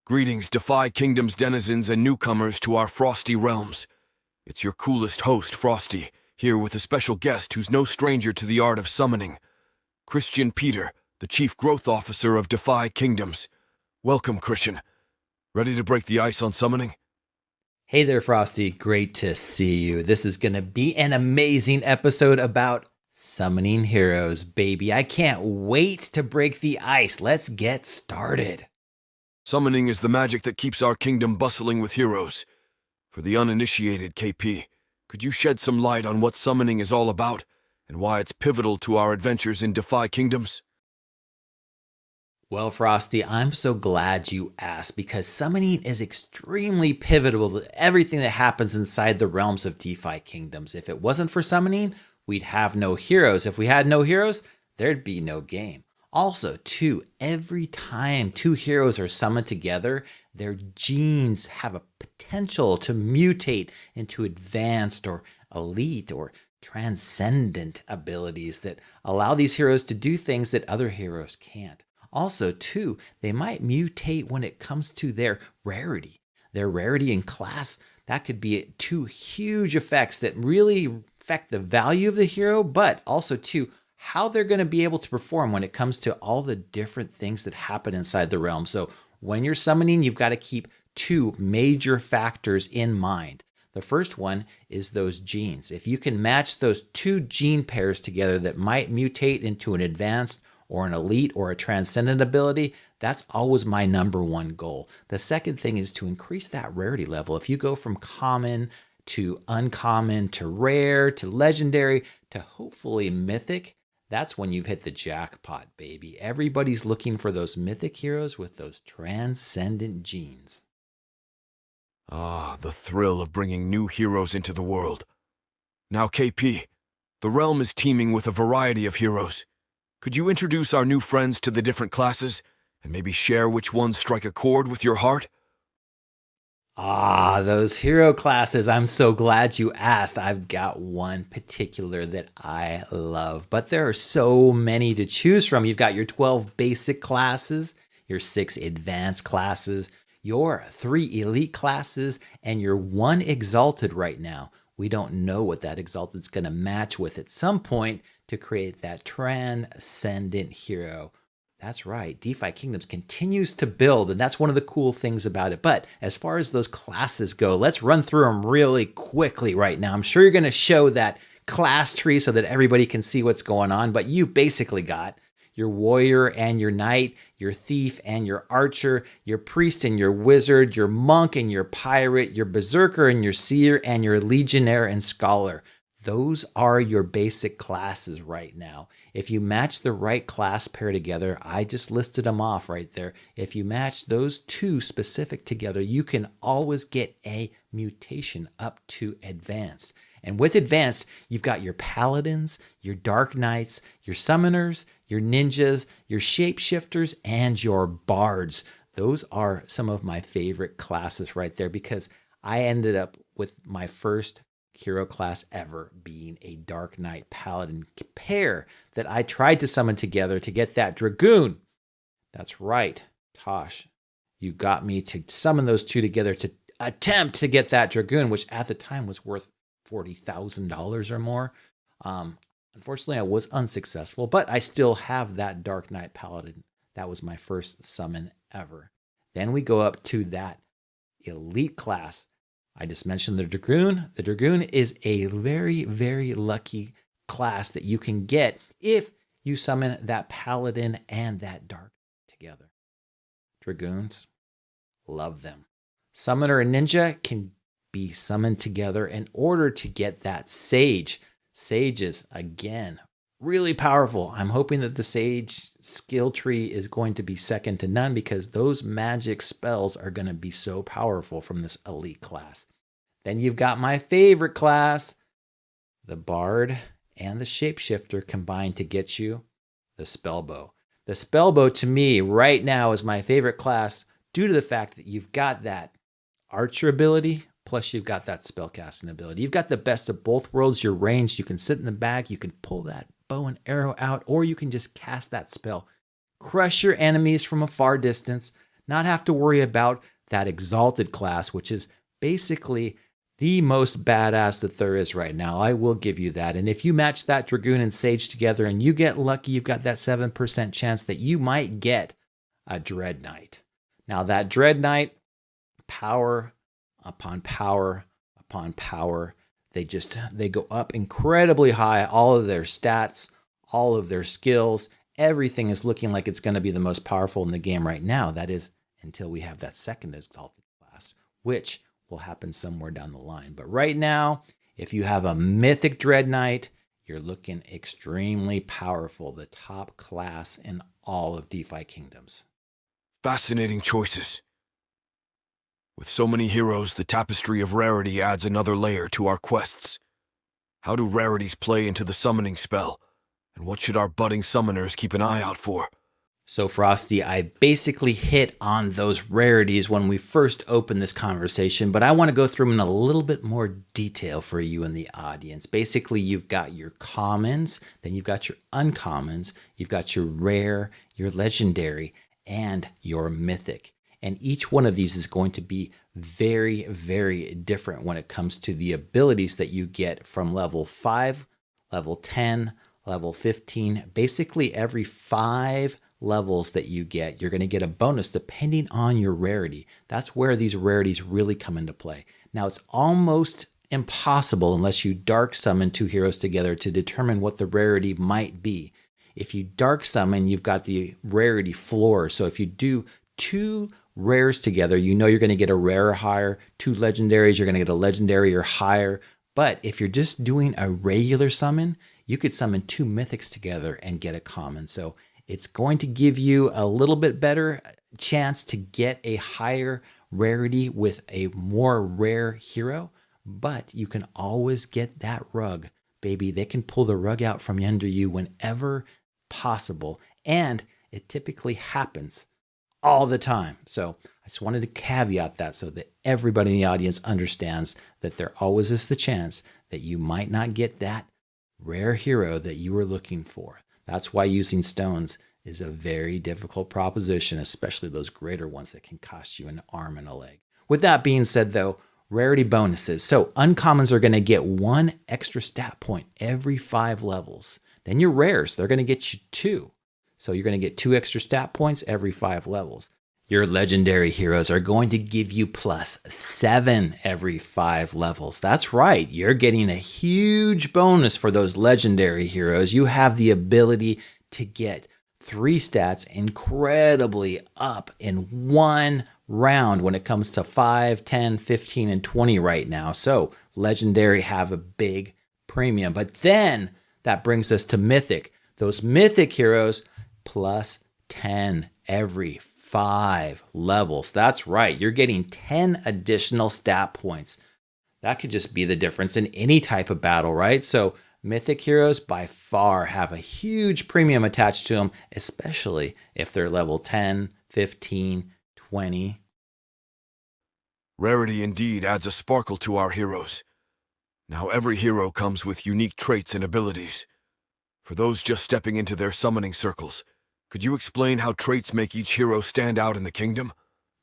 Greetings, Defy Kingdoms denizens and newcomers to our Frosty realms. It's your coolest host, Frosty, here with a special guest who's no stranger to the art of summoning. Kristian Peters, the Chief Growth Officer of Defy Kingdoms. Welcome, Kristian. Ready to break the ice on summoning? Hey there, Frosty. Great to see you. This is going to be an amazing episode about summoning heroes, baby. I can't wait to break the ice. Let's get started. Summoning is the magic that keeps our kingdom bustling with heroes. For the uninitiated, KP, could you shed some light on what summoning is all about and why it's pivotal to our adventures in Defy Kingdoms? Well, Frosty, I'm so glad you asked because summoning is extremely pivotal to everything that happens inside the realms of Defy Kingdoms. If it wasn't for summoning, we'd have no heroes. If we had no heroes, there'd be no game. Also, too, every time two heroes are summoned together, their genes have a potential to mutate into advanced or elite or transcendent abilities that allow these heroes to do things that other heroes can't. Also, too, they might mutate when it comes to their rarity. Their rarity in class, that could be two huge effects that really affect the value of the hero, but also, too, how they're going to be able to perform when it comes to all the different things that happen inside the realm. So when you're summoning, you've got to keep two major factors in mind. The first one is those genes. If you can match those two gene pairs together that might mutate into an advanced or an elite or a transcendent ability, that's always my number one goal. The second thing is to increase that rarity level. If you go from common to uncommon to rare to legendary to hopefully mythic, that's when you've hit the jackpot, baby. Everybody's looking for those mythic heroes with those transcendent genes. Ah, the thrill of bringing new heroes into the world. Now, KP, the realm is teeming with a variety of heroes. Could you introduce our new friends to the different classes and maybe share which ones strike a chord with your heart? Ah, those hero classes. I'm so glad you asked. I've got one particular that I love, but there are so many to choose from. You've got your 12 basic classes, your 6 advanced classes, your 3 elite classes, and your 1 exalted right now. We don't know what that exalted is going to match with at some point to create that transcendent hero. That's right, Defy Kingdoms continues to build, and that's one of the cool things about it. But as far as those classes go, let's run through them really quickly right now. I'm sure you're going to show that class tree so that everybody can see what's going on, but you basically got your warrior and your knight, your thief and your archer, your priest and your wizard, your monk and your pirate, your berserker and your seer, and your legionnaire and scholar. Those are your basic classes right now. If you match the right class pair together, I just listed them off right there. If you match those two specific together, you can always get a mutation up to advanced. And with advanced, you've got your paladins, your dark knights, your summoners, your ninjas, your shapeshifters, and your bards. Those are some of my favorite classes right there because I ended up with my first hero class ever being a Dark Knight Paladin pair that I tried to summon together to get that Dragoon. That's right, Tosh. You got me to summon those two together to attempt to get that Dragoon, which at the time was worth $40,000 or more. Unfortunately, I was unsuccessful, but I still have that Dark Knight Paladin. That was my first summon ever. Then we go up to that elite class. I just mentioned the Dragoon. The Dragoon is a very, very lucky class that you can get if you summon that Paladin and that Dark together. Dragoons, love them. Summoner and Ninja can be summoned together in order to get that Sage. Sages, again, really powerful. I'm hoping that the Sage skill tree is going to be second to none because those magic spells are going to be so powerful from this elite class. Then you've got my favorite class, the Bard and the Shapeshifter combined to get you the Spellbow. The Spellbow to me right now is my favorite class due to the fact that you've got that Archer ability, plus you've got that spellcasting ability. You've got the best of both worlds. You're ranged. You can sit in the back. You can pull that bow and arrow out, or you can just cast that spell. Crush your enemies from a far distance. not have to worry about that exalted class, which is basically the most badass that there is right now. I will give you that. And if you match that Dragoon and Sage together and you get lucky, you've got that 7% chance that you might get a Dread Knight. Now that Dread Knight, power upon power upon power, they go up incredibly high. All of their stats, all of their skills, everything is looking like it's going to be the most powerful in the game right now. That is until we have that second exalted class, which will happen somewhere down the line. But right now, if you have a mythic Dread Knight, you're looking extremely powerful, the top class in all of DeFi Kingdoms. Fascinating choices. With so many heroes, the tapestry of rarity adds another layer to our quests. How do rarities play into the summoning spell? And what should our budding summoners keep an eye out for? So Frosty, I basically hit on those rarities when we first opened this conversation, but I want to go through them in a little bit more detail for you in the audience. Basically, you've got your commons, then you've got your uncommons, you've got your rare, your legendary, and your mythic. And each one of these is going to be very, very different when it comes to the abilities that you get from level 5, level 10, level 15. Basically, every 5 levels that you get, you're going to get a bonus depending on your rarity. That's where these rarities really come into play. Now, it's almost impossible unless you dark summon 2 heroes together to determine what the rarity might be. If you dark summon, you've got the rarity floor. So if you do 2 rares together, you know you're going to get a rare or higher. 2 legendaries, you're going to get a legendary or higher. But if you're just doing a regular summon, you could summon 2 mythics together and get a common. So it's going to give you a little bit better chance to get a higher rarity with a more rare hero, but you can always get that rug, baby. They can pull the rug out from under you whenever possible, and it typically happens all the time. So I just wanted to caveat that so that everybody in the audience understands that there always is the chance that you might not get that rare hero that you were looking for. That's why using stones is a very difficult proposition, especially those greater ones that can cost you an arm and a leg. With that being said, though, rarity bonuses. So uncommons are going to get 1 extra stat point every 5 levels. Then your rares, they're going to get you 2. So you're going to get 2 extra stat points every 5 levels. Your legendary heroes are going to give you +7 every 5 levels. That's right. You're getting a huge bonus for those legendary heroes. You have the ability to get 3 stats incredibly up in 1 round when it comes to 5, 10, 15, and 20 right now. So legendary have a big premium. But then that brings us to mythic. Those mythic heroes +10 every 5 levels. That's right. You're getting 10 additional stat points. That could just be the difference in any type of battle, right? So mythic heroes by far have a huge premium attached to them, especially if they're level 10, 15, 20. Rarity indeed adds a sparkle to our heroes. Now every hero comes with unique traits and abilities. For those just stepping into their summoning circles, could you explain how traits make each hero stand out in the kingdom?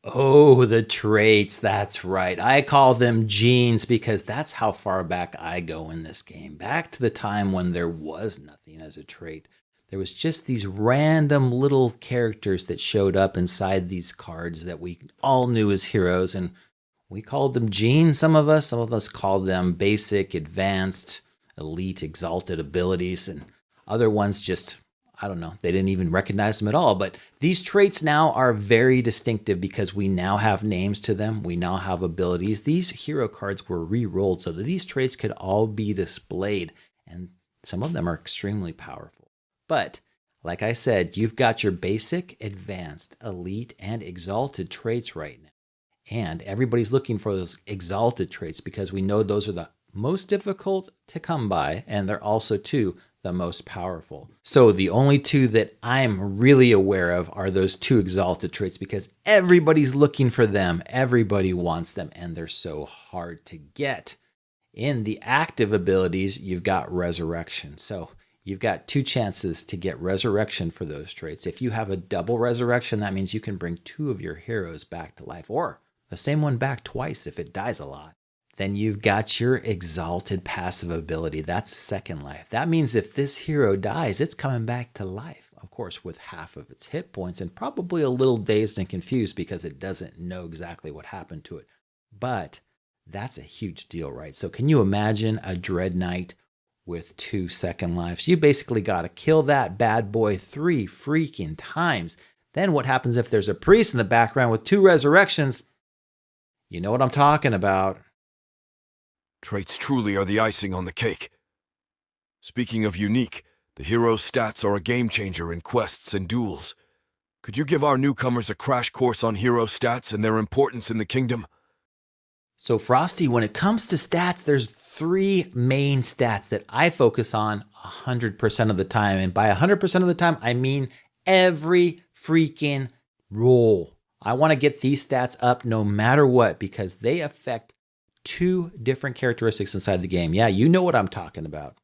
Oh, the traits. That's right. I call them genes because that's how far back I go in this game. Back to the time when there was nothing as a trait. There was just these random little characters that showed up inside these cards that we all knew as heroes, and we called them genes. Some of us called them basic, advanced, elite, exalted abilities, and other ones just, I don't know, they didn't even recognize them at all. But these traits now are very distinctive because we now have names to them. We now have abilities. These hero cards were re-rolled so that these traits could all be displayed, and some of them are extremely powerful. But like I said, you've got your basic, advanced, elite, and exalted traits right now. And everybody's looking for those exalted traits because we know those are the most difficult to come by, and they're also, too, the most powerful. So the only 2 that I'm really aware of are those 2 exalted traits because everybody's looking for them. Everybody wants them, and they're so hard to get. In the active abilities, you've got resurrection. So you've got 2 chances to get resurrection for those traits. If you have a double resurrection, that means you can bring 2 of your heroes back to life, or the same one back twice if it dies a lot. Then you've got your exalted passive ability. That's second life. That means if this hero dies, it's coming back to life. Of course, with half of its hit points and probably a little dazed and confused because it doesn't know exactly what happened to it. But that's a huge deal, right? So can you imagine a Dread Knight with 2 second lives? You basically got to kill that bad boy 3 freaking times. Then what happens if there's a priest in the background with 2 resurrections? You know what I'm talking about. Traits truly are the icing on the cake. Speaking of unique, the hero's stats are a game changer in quests and duels. Could you give our newcomers a crash course on hero stats and their importance in the kingdom? So Frosty, when it comes to stats, there's 3 main stats that I focus on 100% of the time. And by 100% of the time, I mean every freaking roll. I want to get these stats up no matter what because they affect 2 different characteristics inside the game. Yeah, you know what I'm talking about.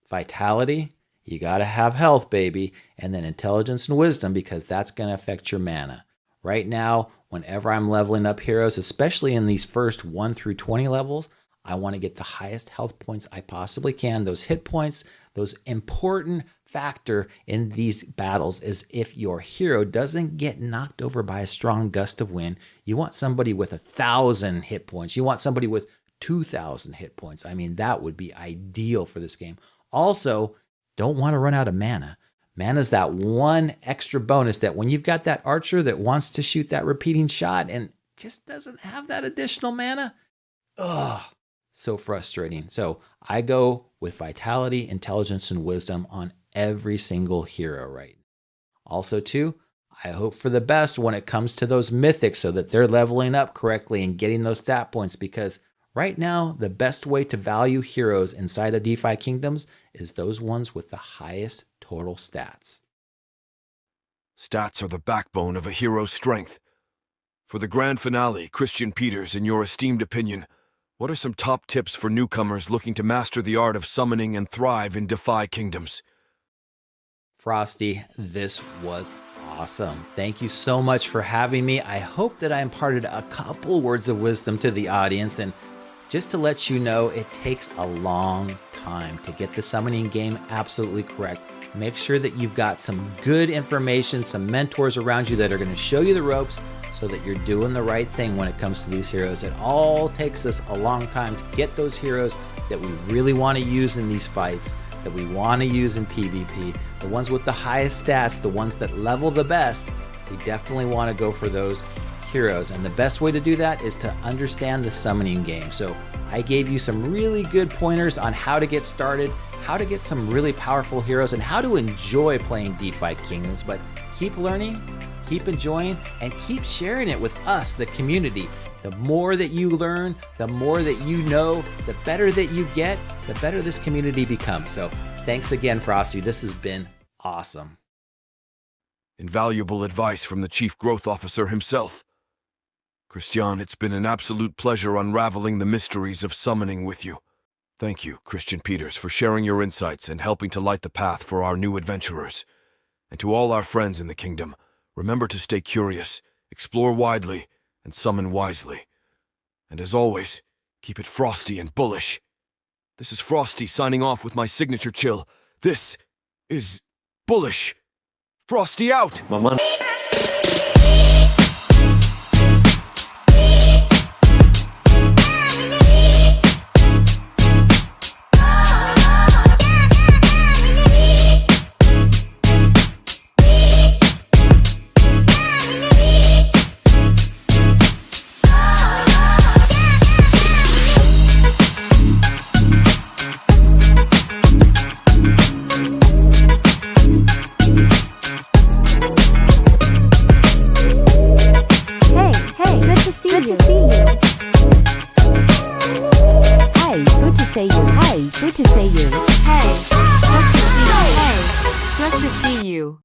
Vitality, you got to have health, baby. And then intelligence and wisdom because that's going to affect your mana. Right now, whenever I'm leveling up heroes, especially in these first 1 through 20 levels, I want to get the highest health points I possibly can. Those hit points, those important factor in these battles is if your hero doesn't get knocked over by a strong gust of wind. You want somebody with 1,000 hit points. You want somebody with 2,000 hit points. I mean, that would be ideal for this game. Also, don't want to run out of mana. Mana's that one extra bonus that when you've got that archer that wants to shoot that repeating shot and just doesn't have that additional mana, ugh, so frustrating. So I go with vitality, intelligence, and wisdom on every single hero, right? Also, too, I hope for the best when it comes to those mythics so that they're leveling up correctly and getting those stat points because right now, the best way to value heroes inside of DeFi Kingdoms is those ones with the highest total stats. Stats are the backbone of a hero's strength. For the grand finale, Kristian Peters, in your esteemed opinion, what are some top tips for newcomers looking to master the art of summoning and thrive in DeFi Kingdoms? Frosty, this was awesome. Thank you so much for having me. I hope that I imparted a couple words of wisdom to the audience. And just to let you know, it takes a long time to get the summoning game absolutely correct. Make sure that you've got some good information, some mentors around you that are going to show you the ropes so that you're doing the right thing when it comes to these heroes. It all takes us a long time to get those heroes that we really want to use in these fights, that we want to use in PvP, the ones with the highest stats, the ones that level the best. We definitely want to go for those heroes. And the best way to do that is to understand the summoning game. So I gave you some really good pointers on how to get started, how to get some really powerful heroes, and how to enjoy playing DeFi Kingdoms. But keep learning, keep enjoying, and keep sharing it with us, the community. The more that you learn, the more that you know, the better that you get, the better this community becomes. So thanks again, Frosty. This has been awesome. Invaluable advice from the Chief Growth Officer himself. Kristian, it's been an absolute pleasure unraveling the mysteries of summoning with you. Thank you, Kristian Peters, for sharing your insights and helping to light the path for our new adventurers. And to all our friends in the kingdom, remember to stay curious, explore widely, and summon wisely. And as always, keep it frosty and bullish. This is Frosty signing off with my signature chill. This is bullish. Frosty out! Mama. Good to see you. Hey, good to see you. Hey, good to see you.